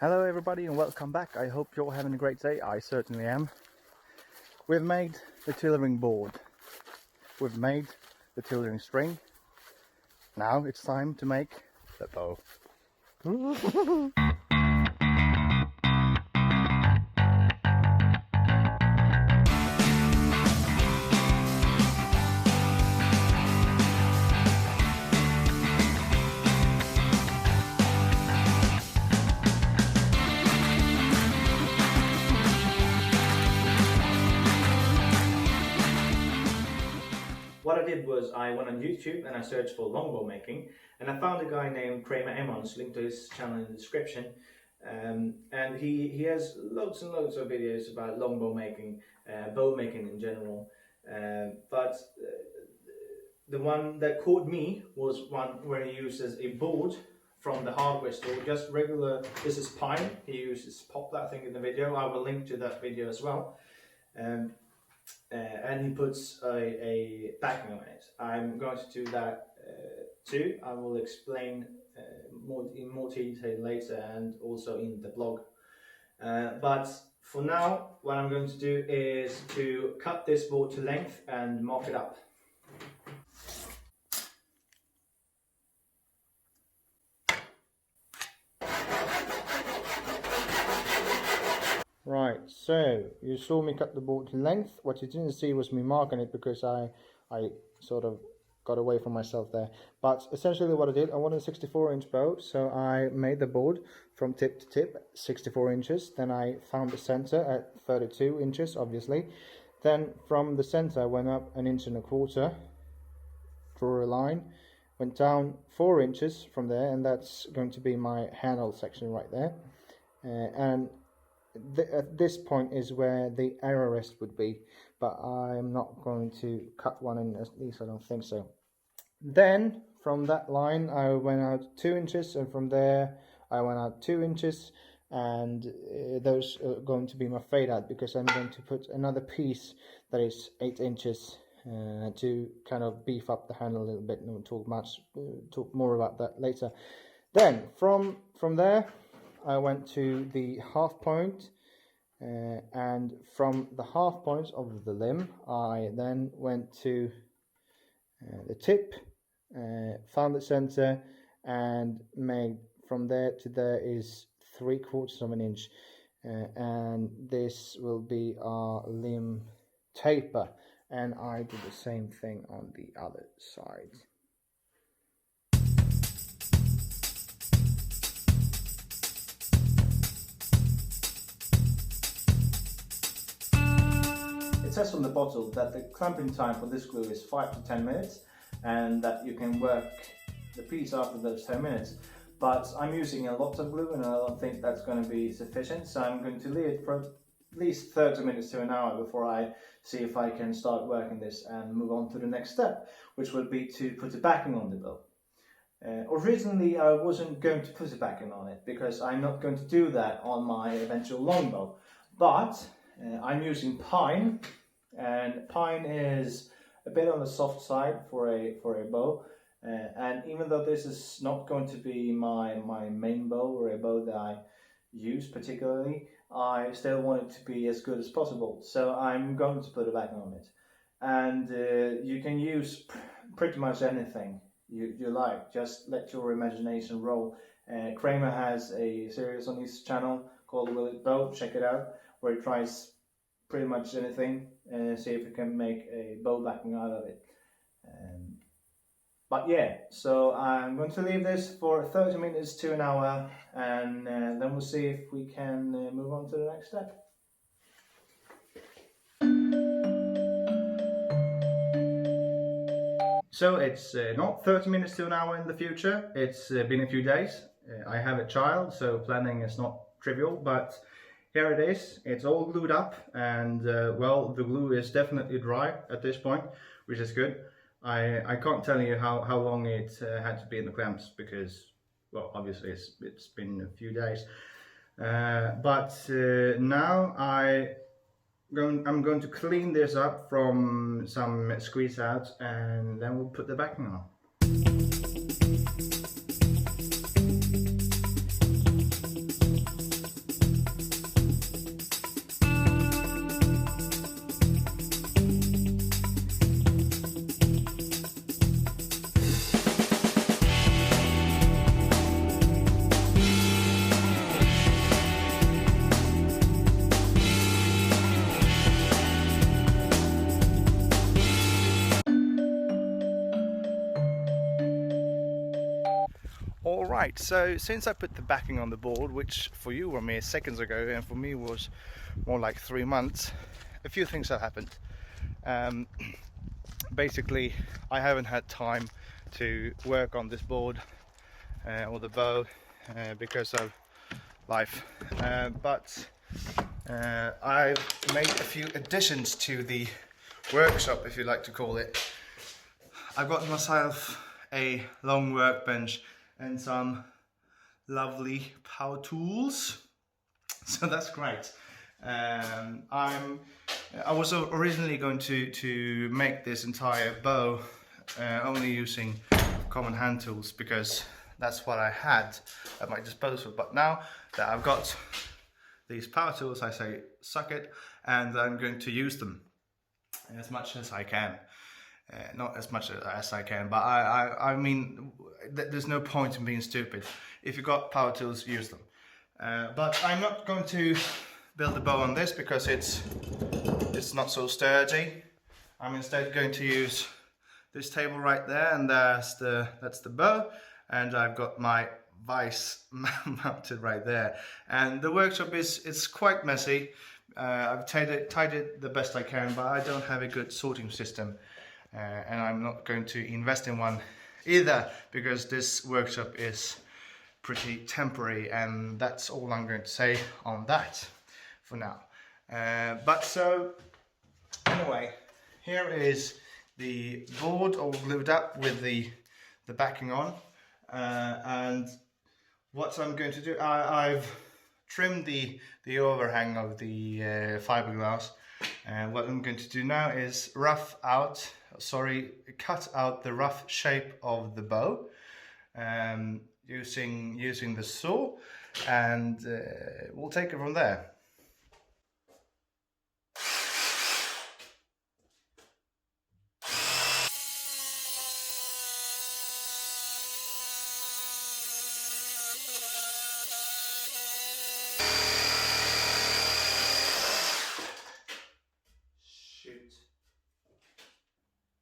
Hello everybody and welcome back. I hope you're having a great day. I certainly am. We've made the tailoring board. We've made the tailoring string. Now it's time to make the bow. What I did was I went on YouTube and I searched for longbow making, and I found a guy named Kramer Emmons, linked to his channel in the description, and he has loads and loads of videos about longbow making, bow making in general, but the one that caught me was one where he uses a board from the hardware store, just regular. This is pine, he uses poplar I think in the video. I will link to that video as well. And he puts a backing on it. I'm going to do that too. I will explain in more detail later and also in the blog. But for now, what I'm going to do is to cut this board to length and mark it up. Right, so you saw me cut the board to length. What you didn't see was me marking it because I sort of got away from myself there. But essentially what I did, I wanted a 64-inch bow, so I made the board from tip to tip 64 inches. Then I found the center at 32 inches, obviously. Then from the center I went up 1.25 inches, drew a line, went down 4 inches from there, and that's going to be my handle section right there. At this point is where the arrow rest would be, but I'm not going to cut one in, at least I don't think so. Then from that line I went out 2 inches, and from there I went out 2 inches, and those are going to be my fade out, because I'm going to put another piece that is 8 inches to kind of beef up the handle a little bit, and we'll talk more about that later. Then from there I went to the half point, and from the half point of the limb I then went to the tip, found the center, and made from there to there is 3/4 inch, and this will be our limb taper, and I did the same thing on the other side. It says on the bottle that the clamping time for this glue is 5 to 10 minutes, and that you can work the piece after those 10 minutes. But I'm using a lot of glue and I don't think that's going to be sufficient, so I'm going to leave it for at least 30 minutes to an hour before I see if I can start working this and move on to the next step, which would be to put a backing on the bow. Originally I wasn't going to put a backing on it because I'm not going to do that on my eventual longbow, but I'm using pine, and pine is a bit on the soft side for a bow, and even though this is not going to be my main bow or a bow that I use particularly, I still want it to be as good as possible, so I'm going to put a backing on it. And you can use pretty much anything you like, just let your imagination roll. Kramer has a series on his channel called Will It Bow, check it out, where he tries pretty much anything and see if we can make a bow backing out of it. But yeah, so I'm going to leave this for 30 minutes to an hour, and then we'll see if we can move on to the next step. So it's not 30 minutes to an hour in the future, it's been a few days. I have a child, so planning is not trivial, but here it is. It's all glued up, and well, the glue is definitely dry at this point, which is good. I can't tell you how long it had to be in the clamps, because, well, obviously it's been a few days. But now I'm going to clean this up from some squeeze out, and then we'll put the backing on. Right, so since I put the backing on the board, which for you were mere seconds ago and for me was more like 3 months, a few things have happened. Basically, I haven't had time to work on this board or the bow because of life, but I've made a few additions to the workshop, if you like to call it. I've got myself a long workbench and some lovely power tools, so that's great. I was originally going to make this entire bow only using common hand tools because that's what I had at my disposal, but now that I've got these power tools, I say suck it, and I'm going to use them as much as I can. Not as much as I can, but I mean, there's no point in being stupid. If you've got power tools, use them. But I'm not going to build a bow on this because it's not so sturdy. I'm instead going to use this table right there, and that's the bow, and I've got my vise mounted right there. And the workshop is quite messy. I've tied it the best I can, but I don't have a good sorting system. And I'm not going to invest in one either because this workshop is pretty temporary, and that's all I'm going to say on that for now. But so anyway, here is the board all glued up with the backing on, and what I'm going to do, I've trimmed the overhang of the fiberglass, and what I'm going to do now is cut out the rough shape of the bow using the saw, and we'll take it from there.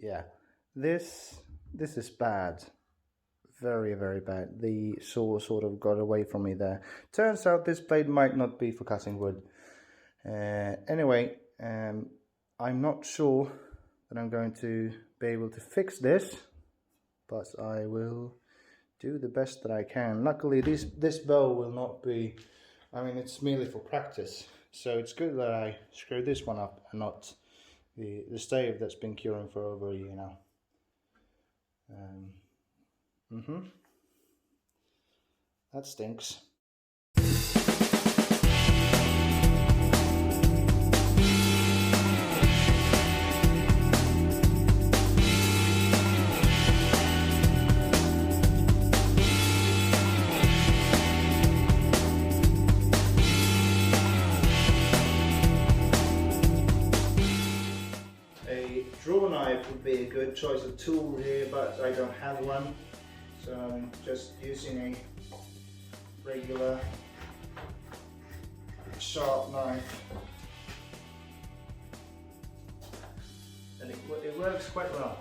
Yeah, this is bad. Very, very bad. The saw sort of got away from me there. Turns out this blade might not be for cutting wood. Anyway, I'm not sure that I'm going to be able to fix this, but I will do the best that I can. Luckily, this bow will not be, I mean, it's merely for practice. So it's good that I screwed this one up and not the stave that's been curing for over a year now. That stinks. A draw knife would be a good choice of tool here, but I don't have one, so I'm just using a regular sharp knife, and it works quite well.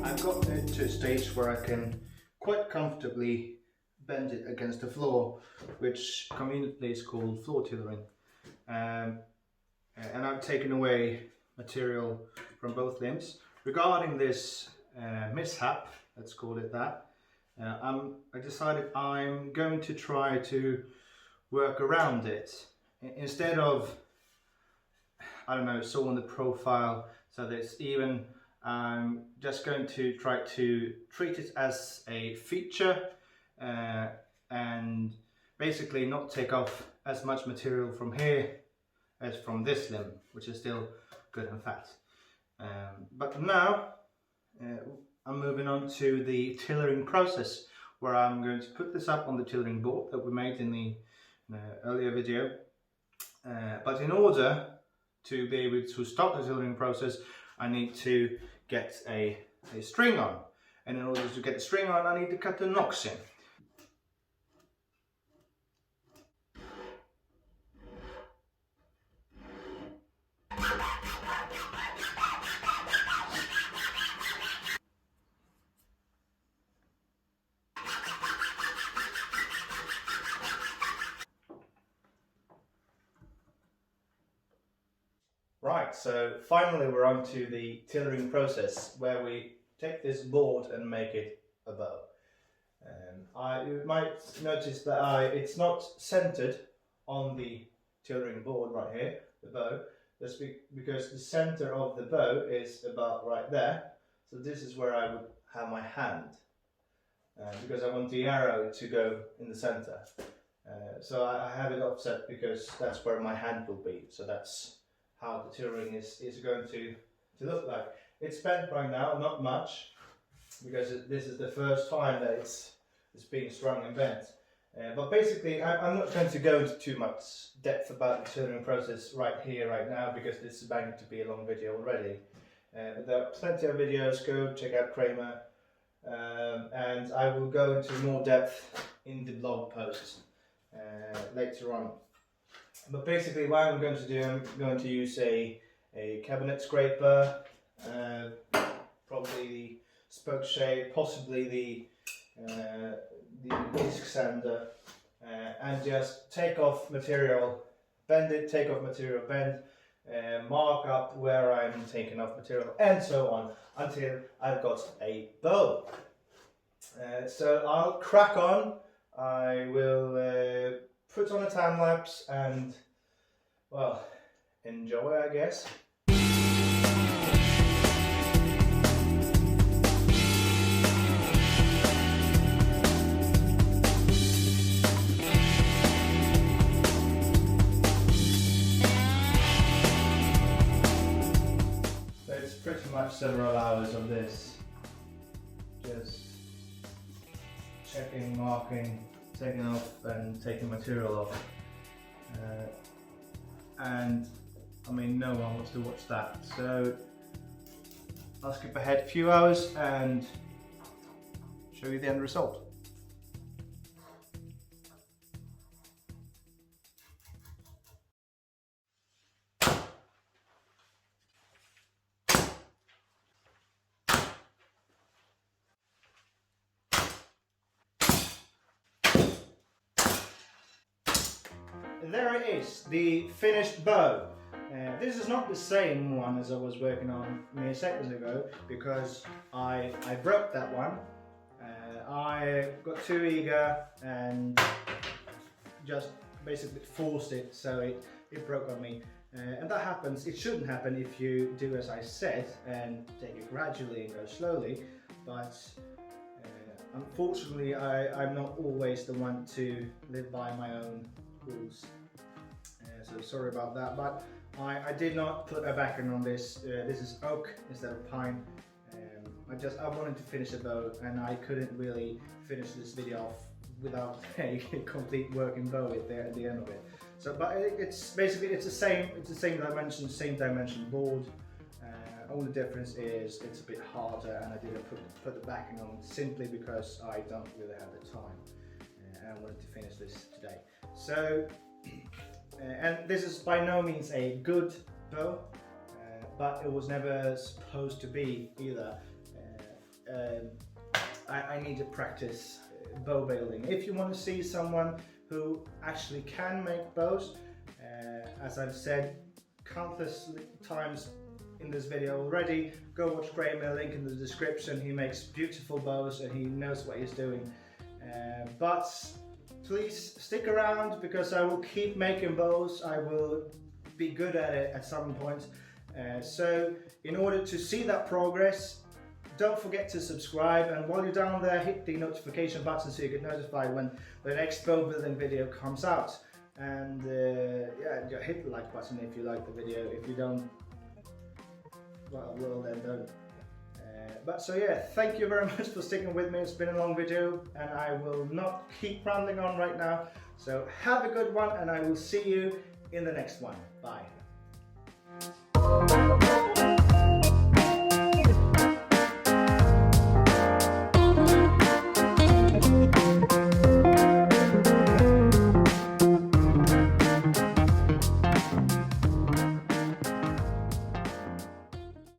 I've got it to a stage where I can quite comfortably bend it against the floor, which conveniently is called floor tillering. And I've taken away material from both limbs. Regarding this mishap, let's call it that, I decided I'm going to try to work around it. Instead of, I don't know, sawing the profile so that it's even, I'm just going to try to treat it as a feature and basically not take off as much material from here as from this limb, which is still good and fat. But now I'm moving on to the tillering process, where I'm going to put this up on the tillering board that we made in the earlier video. But in order to be able to start the tillering process, I need to get a string on. and in order to get the string on I need to cut the nocks in. Right, so finally we're on to the tillering process where we take this board and make it a bow. You might notice that it's not centered on the tillering board right here, the bow. That's because the center of the bow is about right there. So this is where I would have my hand, because I want the arrow to go in the center. So I have it offset because that's where my hand will be. So that's how the tillering is going to look like. It's bent right now, not much, because this is the first time that it's being strung and bent. But basically, I'm not going to go into too much depth about the tillering process right here, right now, because this is bound to be a long video already. But there are plenty of videos, go check out Kramer, and I will go into more depth in the blog post later on. But basically what I'm going to do, I'm going to use a cabinet scraper, probably the spoke shave, possibly the disc sander, and just take off material, bend it, take off material, bend, mark up where I'm taking off material, and so on until I've got a bow. So I'll crack on. I will put on a time lapse and, well, enjoy, I guess. So it's pretty much several hours of this, just checking, marking, taking off and taking material off, and I mean no one wants to watch that, so I'll skip ahead a few hours and show you the end result. There it is, the finished bow. This is not the same one as I was working on mere seconds ago, because I broke that one. I got too eager and just basically forced it, so it broke on me. And that happens, it shouldn't happen if you do as I said and take it gradually and go slowly, but unfortunately I'm not always the one to live by my own rules. So sorry about that, but I did not put a backing on this. This is oak instead of pine. I wanted to finish a bow, and I couldn't really finish this video off without a complete working bow at the end of it. So, but it's basically the same same dimension board. Only difference is it's a bit harder, and I didn't put the backing on simply because I don't really have the time, and I wanted to finish this today. So, and this is by no means a good bow, but it was never supposed to be either. I need to practice bow building. If you want to see someone who actually can make bows, as I've said countless times in this video already, go watch Kramer, link in the description. He makes beautiful bows and he knows what he's doing. But please stick around, because I will keep making bows. I will be good at it at some point. So in order to see that progress, don't forget to subscribe, and while you're down there, hit the notification button so you get notified when the next bow building video comes out. And yeah, hit the like button if you like the video. If you don't, well then don't. But so yeah, thank you very much for sticking with me. It's been a long video and I will not keep rambling on right now. So have a good one, and I will see you in the next one. Bye.